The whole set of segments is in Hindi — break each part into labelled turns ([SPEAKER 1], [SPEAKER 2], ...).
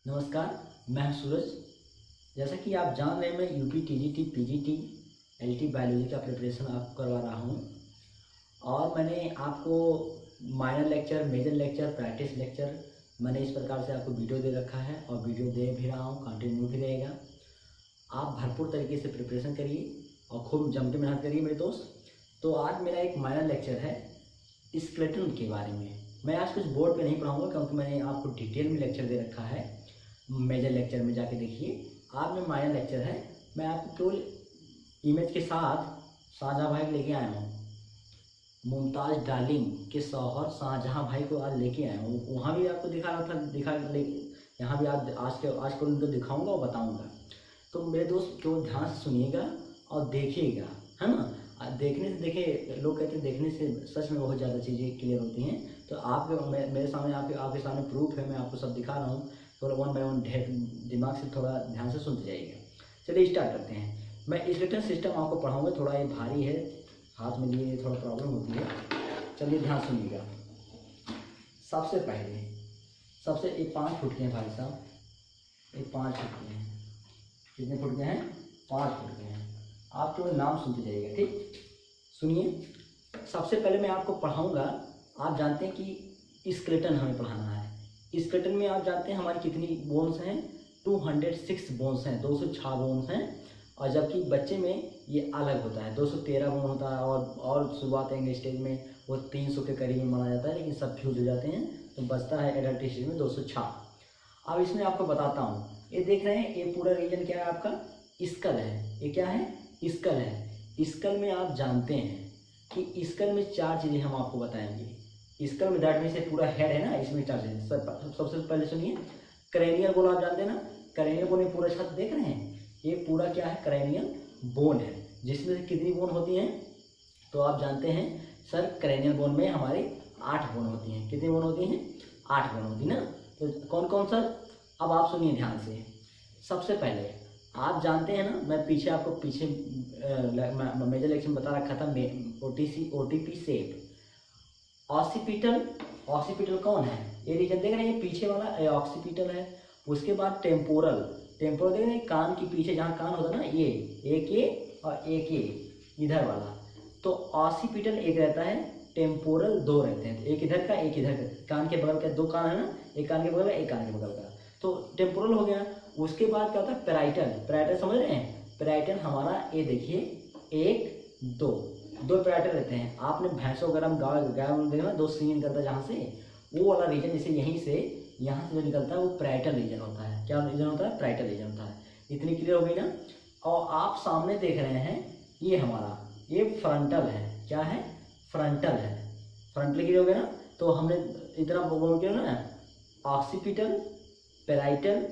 [SPEAKER 1] नमस्कार, मैं हूं सूरज। जैसा कि आप जान रहे हैं, मैं UP TGT PGT LT biology का प्रिपरेशन आपको करवा रहा हूं और मैंने आपको minor lecture, major lecture, practice lecture मैंने इस प्रकार से आपको वीडियो दे रखा है और वीडियो दे भी रहा हूं, कंटिन्यू भी रहेगा। आप भरपूर तरीके से प्रिपरेशन करिए और खूब जम के मेहनत करिए मेरे दोस्त। तो आज मेरा एक माइनर लेक्चर है स्केलेटन के बारे में। मैं आज कुछ बोर्ड पे नहीं पढ़ाऊँगा क्योंकि मैंने आपको डिटेल में लेक्चर दे रखा है। मेजर लेक्चर में जाके देखिए। आज में माइनर लेक्चर है, मैं आपको केवल इमेज के साथ शाहजहाँ भाई लेके आया हूँ। मुमताज़ डार्लिंग के शौहर शाहजहाँ भाई को आज लेके आया हूँ। वहाँ भी आपको दिखा रहा था, यहाँ भी आज को उनको दिखाऊंगा और बताऊंगा। तो मेरे दोस्त केवल ध्यान से सुनिएगा और देखिएगा, है ना। देखने से देखिए, लोग कहते हैं देखने से सच में बहुत ज़्यादा चीज़ें क्लियर होती हैं। तो आप मेरे सामने आपके सामने प्रूफ है, मैं आपको सब दिखा रहा हूँ। थोड़ा वन बाय वन दिमाग से थोड़ा ध्यान से सुनते जाइएगा। चलिए स्टार्ट करते हैं। मैं स्केलेटन सिस्टम आपको पढ़ाऊँगा। थोड़ा ये भारी है, हाथ में लिए थोड़ा प्रॉब्लम होती है। चलिए ध्यान सुनिएगा। सबसे पहले ये 5 फुट के हैं भाई साहब, ये 5 फुट के हैं। कितने फुट के हैं? 5 फुट के हैं। आप केवल नाम सुनते जाइएगा, ठीक। सुनिए, सबसे पहले मैं आपको पढ़ाऊँगा। आप जानते हैं कि स्केलेटन हमें पढ़ाना है। स्केलेटन में आप जानते हैं हमारी कितनी बोन्स हैं? 206 बोन्स हैं, 206 बोन्स हैं। और जबकि बच्चे में ये अलग होता है, 213 बोन होता है। और शुरुआत स्टेज में वो 300 के करीब में माना जाता है, लेकिन सब फ्यूज हो जाते हैं तो बचता है एडल्ट स्टेज में 206। अब इसमें आपको बताता हूँ। ये देख रहे हैं, ये पूरा रीजन क्या है आपका? स्कल है। ये क्या है? स्कल है। स्कल में आप जानते हैं कि स्कल में 4 चीज़ें हम आपको बताएंगे। स्कल में दैट में से पूरा हेड है ना, इसमें 4 चीज़ें। सबसे पहले सुनिए, क्रेनियल बोन आप जानते हैं ना। क्रेनियल बोन में पूरा छत देख रहे हैं, ये पूरा क्या है? क्रेनियल बोन है। जिसमें से कितनी बोन होती हैं? तो आप जानते हैं सर, क्रेनियल बोन में हमारे 8 बोन होती हैं। कितनी बोन होती हैं? 8 बोन होती है ना। तो कौन कौन सर? अब आप सुनिए ध्यान से। सबसे पहले आप जानते हैं ना, मैं आपको मेजर लेक्चर में बता रखा था, ओटीपी सेप। ऑक्सीपिटल कौन है? ये रीजन देख रहे हैं, ये पीछे वाला ऑक्सीपिटल है। उसके बाद टेम्पोरल देख रहे हैं, कान के पीछे जहाँ कान होता है ना, ये एक ये और एक ये इधर वाला। तो ऑक्सीपिटल एक रहता है, टेम्पोरल 2 रहते हैं। एक इधर का, एक इधर का। कान के बगल का 2 कान है ना, एक कान के बगल का, एक कान के बगल का। तो टेम्पोरल हो गया। उसके बाद क्या होता है? पैराइटल समझ रहे हैं? पैराइटल हमारा ये देखिए, 1 2 पैराइटल रहते हैं। आपने भैंसों वगैरह में गाय में देखा 2 सींग निकलता है जहाँ से, वो वाला रीजन, जैसे यहीं से यहाँ से जो निकलता है वो पैराइटल रीजन होता है। क्या रीजन होता है? पैराइटल रीजन होता है। इतनी क्लियर हो गई ना। और आप सामने देख रहे हैं, ये हमारा ये फ्रंटल है। क्या है? फ्रंटल है। फ्रंटल क्लियर हो गया ना। तो हमने इतना बोल किया ना, ऑक्सीपिटल, पैराइटल,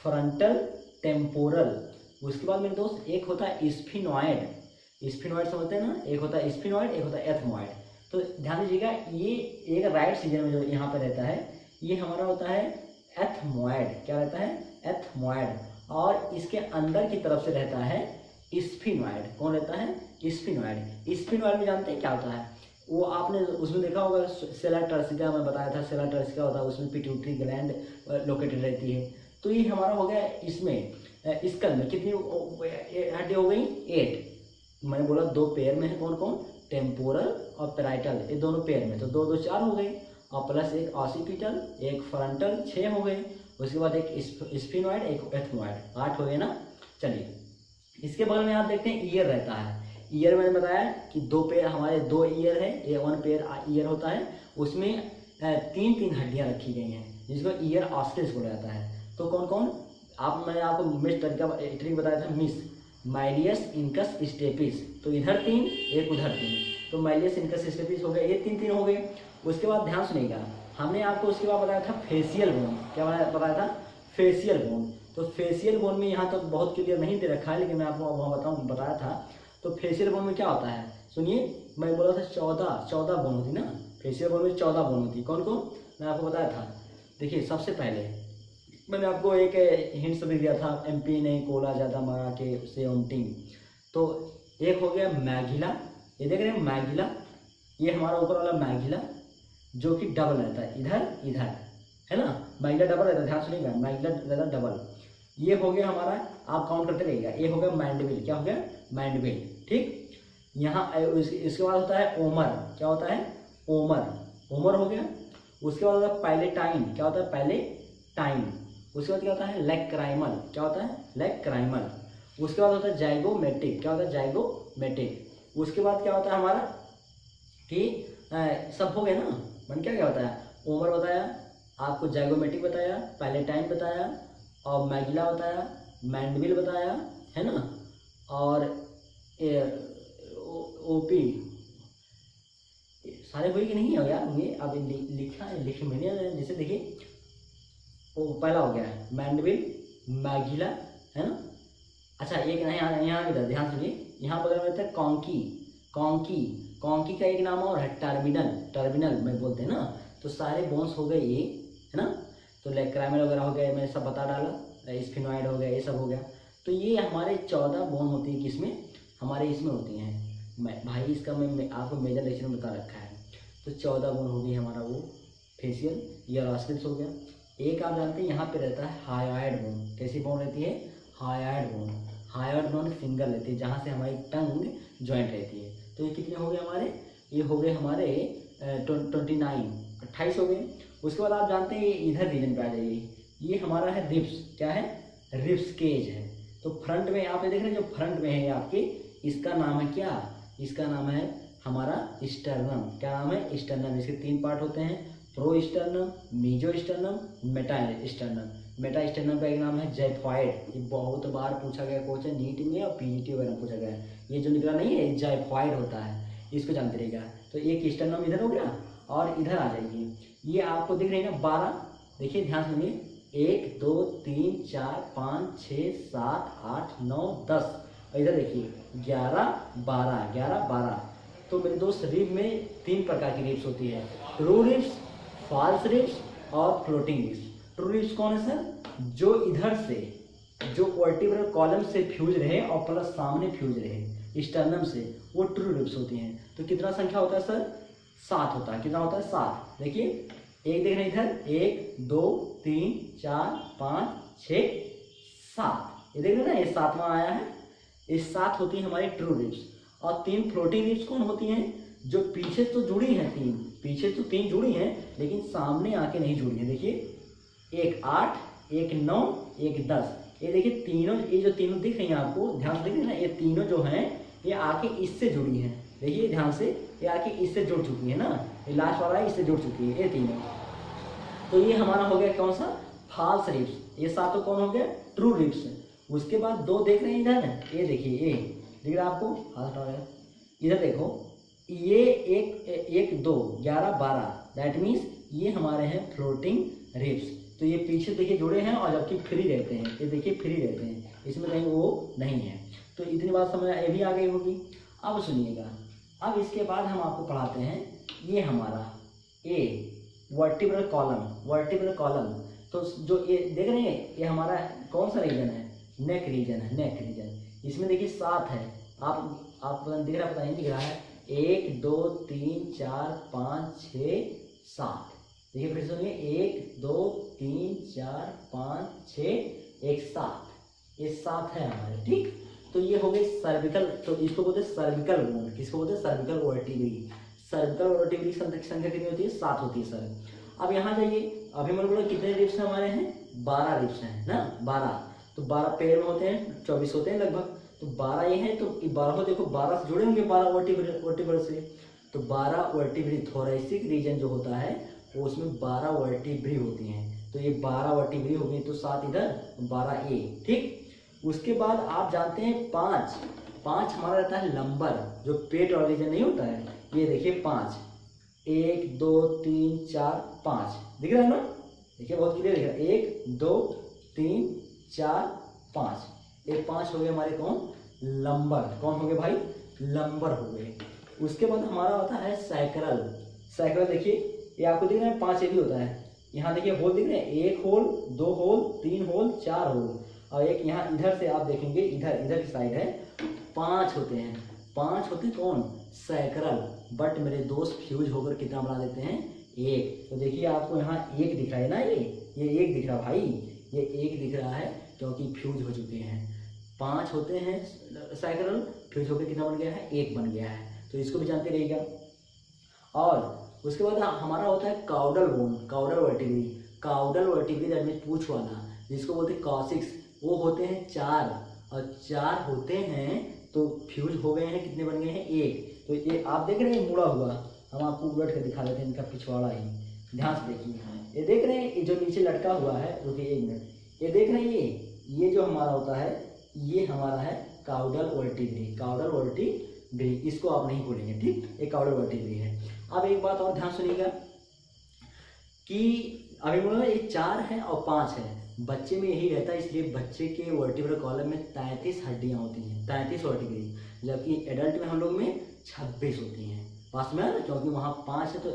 [SPEAKER 1] फ्रंटल, टेम्पोरल। उसके बाद मेरे दोस्त एक होता है स्फिनॉइड समझते हैं ना। एक होता है स्फिनॉइड, एक होता है एथमॉइड। तो ध्यान दीजिएगा, ये एक राइट सीजन में जो यहाँ पर रहता है, ये हमारा होता है एथमॉइड। क्या रहता है? एथमॉइड। और इसके अंदर की तरफ से रहता है स्फिनॉइड। कौन रहता है? स्फिनॉइड। स्फिनॉइड में जानते हैं क्या होता है? वो आपने उसमें देखा होगा, सेला टर्सिका में बताया था। सेला टर्सिका होता है, उसमें पिट्यूटरी ग्लैंड लोकेटेड रहती है। तो ये हमारा हो गया इसमें स्कल में कितनी हड्डी हो गई? 8। मैंने बोला 2 पेयर में है। कौन कौन? टेम्पोरल और पैराइटल, ये दोनों पेयर में। तो 2 2 4 हो गए, और प्लस एक ऑक्सीपिटल, एक फ्रंटल, 6 हो गए। उसके बाद एक स्फिनॉइड, एक एथमॉइड, 8 हो गए ना। चलिए, इसके बगल में आप देखते हैं ईयर रहता है। ईयर मैंने बताया कि 2 पेयर हमारे 2 ईयर है, ये 1 पेयर ईयर होता है। उसमें 3 हड्डियाँ रखी गई हैं, जिसको ईयर ऑस्टिस बोला जाता है। तो कौन कौन? मैंने आपको मिस ट्रिक बताया था, मिस माइलियस इंकस स्टेपिस। तो इधर 3, एक उधर 3, तो माइलियस इंकस स्टेपिस हो गए। ये 3 हो गए। उसके बाद ध्यान सुनिएगा, हमने आपको उसके बाद बताया था फेशियल बोन। क्या बताया था? Facial bone. तो फेशियल बोन में यहाँ तक तो बहुत क्लियर नहीं दे रखा है, लेकिन मैं आपको वहाँ बताया था। तो फेशियल बोन में क्या होता है? सुनिए, मैं बोला था 14 बोन होती ना। फेशियल बोन में 14 बोन होती। कौन कौन? मैं आपको बताया था। देखिए, सबसे पहले मैंने आपको एक हिंट्स भी दिया था, MP ने कोला ज़्यादा मारा के उससे ऑन्टिंग। तो एक हो गया मैगिला। ये देख रहे हैं मैगिला, ये हमारा ऊपर वाला मैगिला जो कि डबल रहता है, इधर इधर। है ना, मैगुला डबल रहता है, ध्यान सुनिएगा, मैगुला रहता डबल। ये हो गया हमारा, आप काउंट करते रहिएगा, ये हो गया मैंडिबिल, क्या हो गया मैंडिबिल, ठीक। यहाँ इसके बाद होता है ओमर, क्या होता है ओमर, ओमर हो गया। उसके बाद होता है पैलेटाइन, क्या होता है पैलेटाइन। उसके बाद क्या होता है लेक्राइमल, क्या होता है लेक्राइमल। उसके बाद होता है जाइगोमेटिक, क्या होता है जाइगोमेटिक। उसके बाद क्या होता है हमारा कि सब हो गया ना, बन क्या होता है, ओमर बताया आपको, जाइगोमेटिक बताया, पैलेटाइन बताया, और मैगुला बताया, मैंडिबिल बताया, है ना, और ओपी सारे हुए कि नहीं है यार, हुए। अब लिखा है, लिखे मैंने, जैसे देखिए वो पहला हो गया है मैंडिबिल, मैगुला, है ना। अच्छा एक यहाँ ध्यान सुनिए, यहाँ पर रहता है कॉन्की, कॉन्की, कॉन्की का एक नाम और है टर्मिनल, टर्मिनल में बोलते हैं ना। तो सारे बोन्स हो गए ये, है ना। तो लेक्राइमल वगैरह हो गया, मैंने सब बता डाला, स्फिनॉइड हो गया, ये सब हो गया। तो ये हमारे 14 बोन होती है, किसमें, हमारे इसमें होती हैं। भाई इसका मैं आपको मेजर लेक्चर में बता रखा है। तो 14 बोन हो गई हमारा वो फेशियल, ईयरोस्क्रिप्स हो गया। एक आप जानते हैं यहाँ पे रहता है हायोइड बोन, कैसी बोन रहती है hyoid bone, hyoid bone single रहती है, जहाँ से हमारी टंग ज्वाइंट रहती है। तो ये कितने हो गए हमारे, ये हो गए हमारे 28 हो गए। उसके बाद आप जानते हैं इधर रीजन पे आ जाइए, ये हमारा है रिब्स, क्या है रिब्स केज है। तो फ्रंट में आप देख रहे हैं, जो फ्रंट में है आपके, इसका नाम है क्या, इसका नाम है हमारा स्टर्नम, क्या नाम है स्टर्नम। इसके 3 पार्ट होते हैं, prosternum, mesosternum, metasternum. Metasternum का एक नाम है जाइफॉइड, ये बहुत बार पूछा गया क्वेश्चन नीट में और पीजीटी वगैरह पूछा गया है। ये जो निकला नहीं है जाइफॉइड होता है, इसको जानते रहेगा। तो एक स्टर्नम इधर हो गया, और इधर आ जाइए, ये आपको दिख रही है ना 12, देखिए ध्यान सुनिए, 1 2 3 4 5 6 7 8 9 10, और इधर देखिए 11 12, 11 12। तो मेरे दोस्त रिब में 3 प्रकार की रिब्स होती है, ट्रू रिब्स, फॉल्स रिब्स और फ्लोटिंग रिब्स। ट्रू रिब्स कौन है सर, जो इधर से, जो वर्टिब्रल कॉलम से फ्यूज रहे और प्लस सामने फ्यूज रहे स्टर्नम से, वो ट्रू रिब्स होती हैं। तो कितना संख्या होता है सर, 7 होता है। कितना होता है 7, देखिए एक देख रहे हैं इधर, 1 2 3 4 5 6 7, ये देख रहे हैं ना, ये 7वां आया है। ये 7 होती है हमारी ट्रू रिब्स। और 3 फ्लोटिंग रिब्स कौन होती हैं, जो पीछे तो जुड़ी हैं 3, पीछे तो 3 जुड़ी हैं, लेकिन सामने आके नहीं जुड़ी है। देखिए एक 8, एक 9, एक 10, ये देखिए तीनों, ये जो तीनों दिख रही हैं आपको, ध्यान से देखिए ना, ये तीनों जो हैं ये आके इससे जुड़ी हैं, देखिए ध्यान से, ये आके इससे जुड़ चुकी है ना, ये लास्ट वाला है इससे जुड़ चुकी है, ये तीनों। तो ये हमारा हो गया कौन सा, फॉल्स रिब्स। ये 7 कौन हो गया, ट्रू रिब्स। उसके बाद 2 देख रहे हैं इधर, ये देखिए, ये दिख रहा है आपको, हाथ हटा रहा है, इधर देखो, ये 1 2 11 12, दैट मीन्स ये हमारे हैं फ्लोटिंग रिब्स। तो ये पीछे देखिए जुड़े हैं और जबकि फ्री रहते हैं, ये देखिए फ्री रहते हैं, इसमें कहीं वो नहीं है। तो इतनी बात समझ ये भी आ गई होगी। अब सुनिएगा, अब इसके बाद हम आपको पढ़ाते हैं, ये हमारा ए वर्टिब्रल कॉलम, वर्टिब्रल कॉलम। तो जो ये देख रहे हैं, ये हमारा कौन सा रीजन है, नेक रीजन है, नेक रीजन। इसमें देखिए 7 है, आप दिख रहा, पता नहीं दिख रहा है, 1 2 3 4 5 6 7, देखिए फिर सुनिए, 1 2 3 4 5 6 1 7, ये 7 है हमारे, ठीक। तो ये हो गई सर्विकल, तो इसको बोलते हैं सर्विकल बोन, किसको बोलते हैं सर्विकल वर्टिब्री। सर्विकल वर्टिब्री संख्या कितनी होती है, 7 होती है सर। अब यहाँ जाइए, अभी मैंने बोला कितने रिब्स हमारे हैं, 12 रिब्स हैं ना, 12। तो 12 पेयर में होते हैं, 24 होते हैं लगभग। तो 12 ये हैं, तो 12 देखो 12 से जुड़े होंगे 12 वर्टिब्रल से। तो 12 वर्टिब्री, थोरैसिक रीजन जो होता है वो उसमें 12 वर्टिब्री होती हैं। तो ये 12 वर्टिब्री हो गई, तो 7 इधर, 12 ए, ठीक। उसके बाद आप जानते हैं 5 हमारा रहता है लंबर, जो पेट और रीजन नहीं होता है। ये देखिए 5, 1 2 3 4 5, दिख रहा है ना, देखिए बहुत क्लियर दिख रहा है, 1 2 3 4 5, ये 5 हो गए हमारे कौन, लंबर। कौन हो गए भाई, लंबर हो गए। उसके बाद हमारा होता है सैक्रल। सैक्रल देखिए, ये आपको दिख रहा है 5 ये भी होता है। यहाँ देखिए होल दिख रहे हैं, 1 होल 2 होल 3 होल 4 होल, और एक यहाँ इधर से आप देखेंगे, इधर की साइड है, 5 होते हैं। 5 होते कौन, सैक्रल। बट मेरे दोस्त फ्यूज होकर कितना बना देते हैं, एक। तो देखिए आपको यहाँ एक दिख रहा है ना, ये एक दिख रहा भाई, ये एक दिख रहा है क्योंकि फ्यूज हो चुके हैं। 5 होते हैं साइक्लोन, फ्यूज होकर कितना बन गया है, एक बन गया है। तो इसको भी जानते रहिएगा। और उसके बाद हमारा होता है caudal bone, caudal vertebrae. Caudal vertebrae that means पूंछ वाला, जिसको बोलते हैं कॉसिक्स। वो होते हैं 4, और 4 होते हैं तो फ्यूज हो गए हैं, कितने बन गए हैं, एक। तो ये आप देख रहे हैं मुड़ा हुआ, हम आपको उलट के दिखा देते हैं इनका पिछवाड़ा ही। ध्यान से देखिए, ये देख रहे हैं, ये जो नीचे लटका हुआ है, रुकिए 1 मिनट, ये देख रहे हैं, ये जो हमारा होता है, ये हमारा है काउडल वर्टिब्री। काउडल वर्टिब्री, इसको आप नहीं भूलेंगे, ठीक, ये काउडल वर्टिब्री है। अब एक बात और ध्यान सुनिएगा कि अभी बोला ये 4 है और 5 है, बच्चे में यही रहता है, इसलिए बच्चे के वर्टिब्रल कॉलम में 33 हड्डियां होती हैं, 33 वर्टिब्री, जबकि एडल्ट में हम लोग में 26 होती हैं। पास में है, क्योंकि वहाँ 5 है तो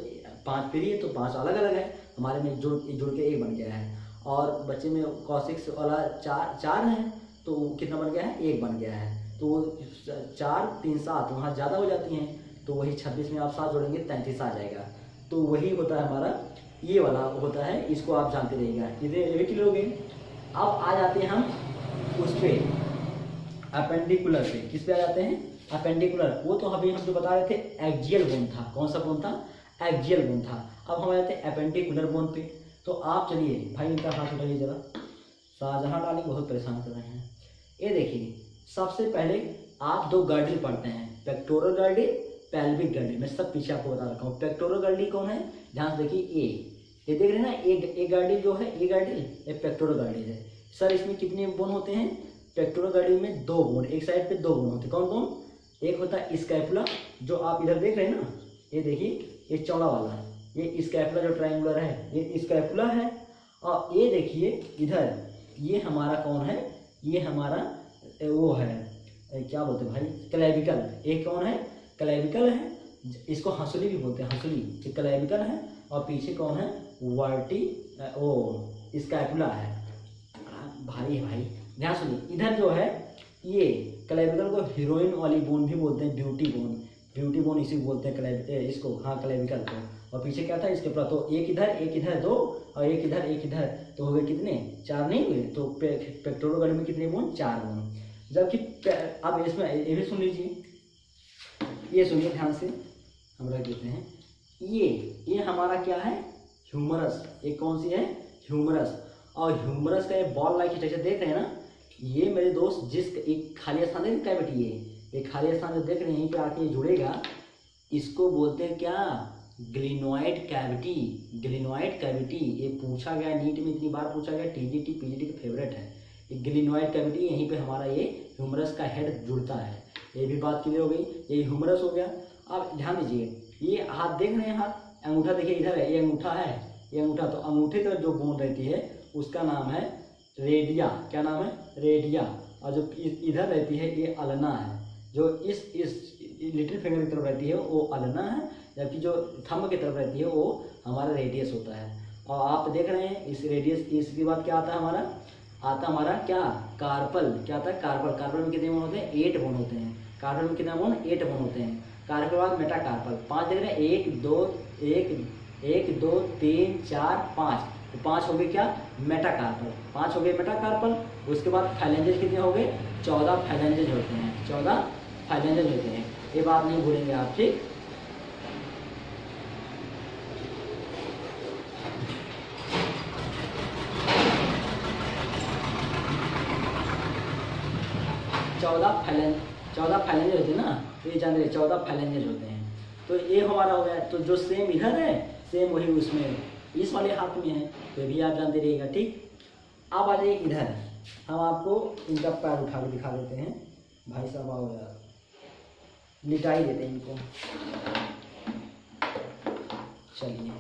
[SPEAKER 1] 5 फ्री है, तो 5 अलग अलग है, हमारे में जुड़ के एक बन गया है। और बच्चे में कॉसिक्स वाला 4 है, तो कितना बन गया है, एक बन गया है। तो 4 3 7 वहाँ ज़्यादा हो जाती हैं, तो वही 26 में आप 7 जोड़ेंगे 33 आ जाएगा। तो वही होता है हमारा, ये वाला होता है, इसको आप जानते रहिएगा। ये भी क्लियर हो गए। अब आ जाते हैं हम उस पर अपेंडिकुलर पे, किस पे आ जाते हैं, अपेंडिकुलर। वो तो अभी हम जो बता रहे थे एक्जियल बोन था, कौन सा बोन था, एक्जियल बोन था। अब हम आ जाते हैं अपेंडिकुलर बोन पे। तो आप चलिए भाई इनका हाथ उठाइए जरा, शाहजहां डाली बहुत परेशान कर रहे हैं। ये देखिए, सबसे पहले आप 2 गार्डिल पढ़ते हैं, पेक्टोरल गार्डिल, पेल्विक गार्डिल। मैं सब पीछे आपको बता रखा हूँ। पेक्टोरल गार्डिल कौन है, ध्यान से देखिए, ये देख रहे हैं ना, एक गार्डिल जो है, ये गार्डिल, ये पेक्टोरल गार्डिल है। सर इसमें कितने बोन होते हैं, पेक्टोरल गार्डिल में 2 बोन, एक साइड पे 2 बोन होते हैं। कौन कौन, एक होता है स्कैपुला, जो आप इधर देख रहे हैं ना, ये देखिए, ये चौड़ा वाला है, ये स्कैपुला जो ट्रायंगुलर है, ये स्कैपुला है। और ये देखिए इधर, ये हमारा कौन है, ये हमारा वो है, क्या बोलते हैं भाई, क्लेविकल। एक कौन है, क्लेविकल है, इसको हंसुली भी बोलते हैं, हंसुली, ये क्लेविकल है। और पीछे कौन है, वर्टी, वो स्कैपुला है। भारी है भाई, ध्यान सुनिए। इधर जो है, ये क्लेविकल को हीरोइन वाली बोन भी बोलते हैं, ब्यूटी बोन, ब्यूटी बोन इसी बोलते हैं इसको, हाँ, क्लेविकल को। और पीछे क्या था इसके ऊपर, तो एक इधर 2 और एक इधर, तो हो गए कितने, 4 नहीं हुए। तो पेक्टोरल गार्डिल में कितने बोन, 4 बोन। जबकि अब इसमें ये भी सुन लीजिए, ये सुनिए ध्यान से, हम रख देते हैं। ये हमारा क्या है, ह्यूमरस। ये कौन सी है, ह्यूमरस। और ह्यूमरस का ये बॉल लाइक स्ट्रक्चर देख रहे हैं ना, ये मेरे दोस्त, जिस एक खाली स्थान है कैविटी, ये खाली स्थान जो देख रहे हैं, यहीं पे आके जुड़ेगा, इसको बोलते हैं क्या, ग्लिनोइड कैविटी। ग्लिनोइड कैविटी, ये पूछा गया नीट में, इतनी बार पूछा गया, टीजीटी पीजीटी का फेवरेट है ये ग्लिनोइड कैविटी। यहीं पे हमारा ये ह्यूमरस का हेड जुड़ता है। ये भी बात क्लियर हो गई, ये ह्यूमरस हो गया। अब ध्यान दीजिए, ये हाथ देख रहे हैं, हाथ, अंगूठा देखिए इधर है, ये अंगूठा है, ये अंगूठा। तो अंगूठे पर जो बोन रहती है उसका नाम है रेडिया। क्या नाम है, रेडिया। और जो इधर रहती है ये अल्ना है, जो इस लिटिल फिंगर की तरफ रहती है वो अल्ना है, जबकि जो थंब की तरफ रहती है वो हमारा रेडियस होता है। और आप देख रहे हैं इस रेडियस, इसके बाद क्या आता है हमारा, क्या, कार्पल। क्या आता है, कार्पल। कार्पल में कितने बोन होते हैं, 8 बोन होते हैं। कार्पल में कितना बोन, 8 बोन होते हैं। कार्पल के बाद मेटाकार्पल, 5 देख रहे हैं, 1 2 3 4 5, तो 5 हो गए क्या, मेटाकार्पल, 5 हो गए मेटाकार्पल। उसके बाद फाइलेंजेस कितने हो गए, 14 फाइलेंजेस होते हैं, 14 फाइलेंजेस होते हैं। ये बात नहीं भूलेंगे आप, ठीक। चौदह फाइलेंजेस होते हैं ना, तो ये जान रहे 14 फाइलेंजेस होते हैं। तो ये हमारा हो गया। तो जो सेम इधर है, सेम वही उसमें इस वाले हाथ में है, तो भी आप जानते रहिएगा, ठीक। अब आ जाइए इधर, हम आपको इनका पैर उठा के दिखा देते हैं। भाई साहब आओ यार, लिटा ही देते हैं इनको। चलिए,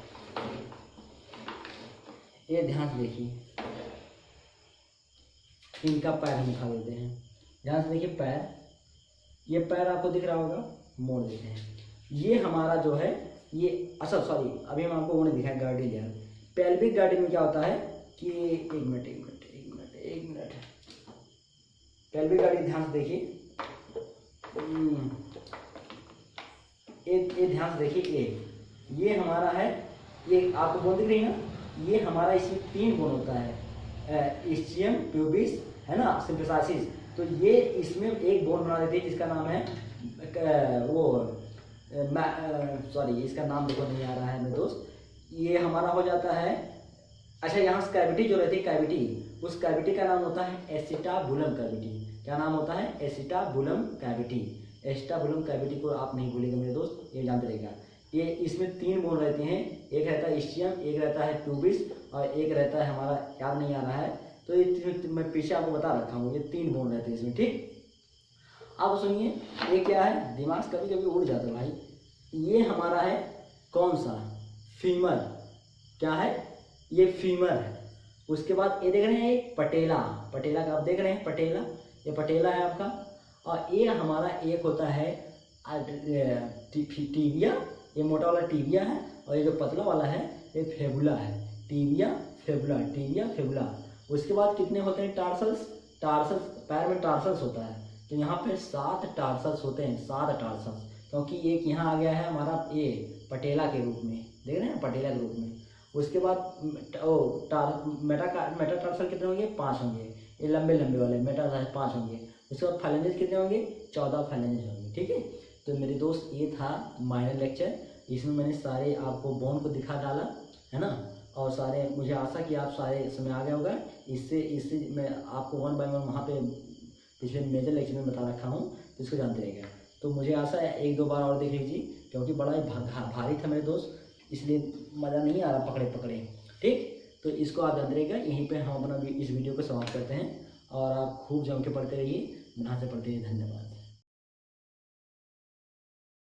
[SPEAKER 1] ये ध्यान से देखिए, इनका पैर हम उठा देते हैं। ध्यान से देखिए, पैर, ये पैर आपको दिख रहा होगा, मोड़ देते हैं। ये हमारा जो है, ये अच्छा सॉरी, अभी हम आपको वो नहीं दिखाएं गार्डिल यार। पेल्विक गार्डिल में क्या होता है कि एक मिनट पेल्विक गार्डिल ध्यान से देखिए, ये ध्यान से देखिए, ये हमारा है ये आपको बोन दिख रही है ना, ये हमारा इसमें 3 बोन होता है, इस्चियम, प्यूबिस, है ना, सिम्प्लिसिस। तो ये इसमें एक बोन बना देते हैं जिसका नाम है वो सॉरी इसका नाम देखो नहीं आ रहा है मेरे दोस्त, ये हमारा हो जाता है, अच्छा यहाँ कैविटी जो रहती है कैविटी, उस कैविटी का नाम होता है एसिटाबुलम कैविटी। क्या नाम होता है? Acetabulum cavity. एसिटाबुलम कैविटी को आप नहीं भूलेंगे मेरे दोस्त, ये जानते रहेगा। ये इसमें 3 बोन रहते हैं, एक रहता है इस्चियम, एक रहता है ट्यूबिस और एक रहता है हमारा याद नहीं आ रहा है, तो ये मैं पीछे आपको बता रखा हूँ, ये 3 बोन रहते हैं इसमें, ठीक। अब सुनिए, ये क्या है, दिमाग कभी कभी उड़ जाता है भाई। ये हमारा है कौन सा? फीमर। क्या है? ये फीमर है। उसके बाद ये देख रहे हैं एक पटेला, पटेला का आप देख रहे हैं पटेला, ये पटेला है आपका। और ये हमारा एक होता है टीबिया, ये मोटा वाला टीबिया है, और ये जो पतला वाला है ये फेबुला है। Tibia fabula, tibia fabula. उसके बाद कितने होते हैं? टार्सल्स। टार्सल्स, पैर में टार्सल्स होता है, तो यहाँ पे 7 टार्सल्स होते हैं, 7 टार्सल्स, क्योंकि एक यहाँ आ गया है हमारा ये पटेला के रूप में, देख रहे हैं पटेला के रूप में। उसके बाद मेटाटार्सल कितने होंगे? 5 होंगे, ये लंबे लंबे वाले मेटाटार्सल 5 होंगे। उसके बाद फाइलेंजेस कितने होंगे? 14 फाइलेंजेस होंगे, ठीक है। तो मेरे दोस्त ये था माइनर लेक्चर, इसमें मैंने सारे आपको बोन को दिखा डाला, है ना, और सारे, मुझे आशा कि आप सारे समय आ गया होगा। इससे मैं आपको 1 बाय 1 वहाँ पे पिछले मेजर लेक्चर में बता रखा हूँ, तो इसको जानते रहेगा। तो मुझे आशा है 1-2 बार और देख लीजिए, क्योंकि बड़ा ही भारी था मेरे दोस्त, इसलिए मज़ा नहीं आ रहा पकड़े पकड़े, ठीक। तो इसको आप जानते रहेगा। यहीं पे हम अपना इस वीडियो को समाप्त करते हैं, और आप खूब जम के पढ़ते रहिए, ध्यान से पढ़ते रहिए। धन्यवाद।